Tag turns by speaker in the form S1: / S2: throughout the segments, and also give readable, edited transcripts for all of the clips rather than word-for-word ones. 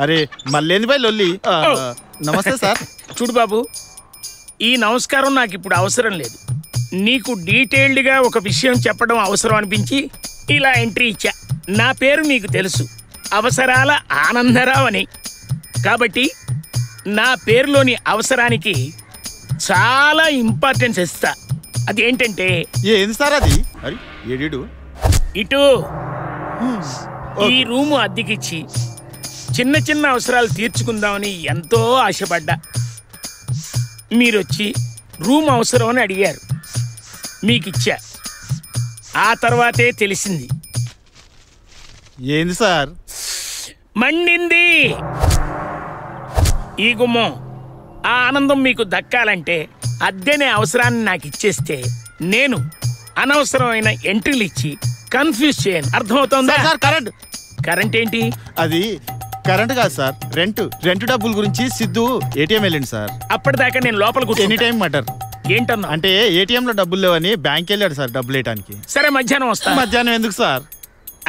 S1: అరే మళ్ళీ భాయ్ లొల్లి. నమస్తే సార్.
S2: చూడు బాబు, ఈ నమస్కారం నాకు ఇప్పుడు అవసరం లేదు. నీకు డీటెయిల్డ్గా ఒక విషయం చెప్పడం అవసరం అనిపించి ఇలా ఎంట్రీ ఇచ్చా. నా పేరు నీకు తెలుసు, అవసరాల ఆనందరావు అని. కాబట్టి నా పేరులోని అవసరానికి చాలా ఇంపార్టెన్స్ ఇస్తా. అదేంటంటే
S1: ఏంది సార్ అది? అరే ఏడు
S2: ఇటు ఈ రూము అద్దెకిచ్చి చిన్న చిన్న అవసరాలు తీర్చుకుందామని ఎంతో ఆశపడ్డా. మీరొచ్చి రూమ్ అవసరం అని అడిగారు, మీకిచ్చా. ఆ తర్వాతే తెలిసింది.
S1: ఏంది సార్?
S2: మండింది ఈ గుమ్మం. ఆ ఆనందం మీకు దక్కాలంటే అద్దెనే అవసరాన్ని నాకు ఇచ్చేస్తే నేను అనవసరమైన ఎంట్రీలు ఇచ్చి కన్ఫ్యూజ్ చేయను. అర్థమవుతుందా?
S1: కరెంట్
S2: కరెంట్ ఏంటి?
S1: అది కరెంట్ కాదు సార్, రెంట్ డబ్బుల గురించి సిద్ధు ఏటీఎం వెళ్ళింది సార్.
S2: అప్పటిదాకా నేను లోపల
S1: ఎనీ టైం మటర్.
S2: ఏంటన్నా?
S1: అంటే ఏటీఎం లో డబ్బులు లేవని బ్యాంక్ వెళ్ళాడు సార్ డబ్బులు వేయడానికి.
S2: సరే మధ్యాహ్నం వస్తా.
S1: మధ్యాహ్నం ఎందుకు సార్?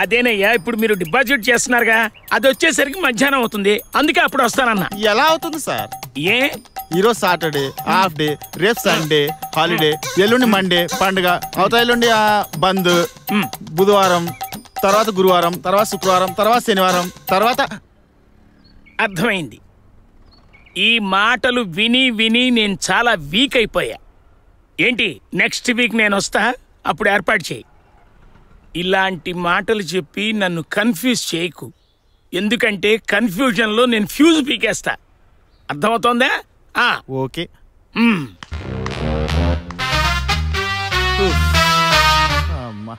S2: అదేనయ్యా, ఇప్పుడు మీరు డిపాజిట్ చేస్తున్నారుగా, అది వచ్చేసరికి మధ్యాహ్నం అవుతుంది. అందుకే అప్పుడు వస్తానన్నా.
S1: ఎలా అవుతుంది సార్?
S2: ఏ
S1: ఈరోజు సాటర్డే హాఫ్ డే, రేపు సండే హాలిడే, ఎల్లుండి మండే పండుగ, అవతల ఎల్లుండి బంద్, బుధవారం తర్వాత గురువారం, తర్వాత శుక్రవారం, తర్వాత శనివారం, తర్వాత.
S2: అర్థమైంది. ఈ మాటలు విని విని నేను చాలా వీక్ అయిపోయా. ఏంటి, నెక్స్ట్ వీక్ నేను వస్తా, అప్పుడు ఏర్పాటు చేయి. ఇలాంటి మాటలు చెప్పి నన్ను కన్ఫ్యూజ్ చేయకు, ఎందుకంటే కన్ఫ్యూజన్లో నేను ఫ్యూజ్ పీకేస్తా. అర్థమవుతోందా?
S1: ఓకే.
S2: మ్మ్.
S1: అమ్మా.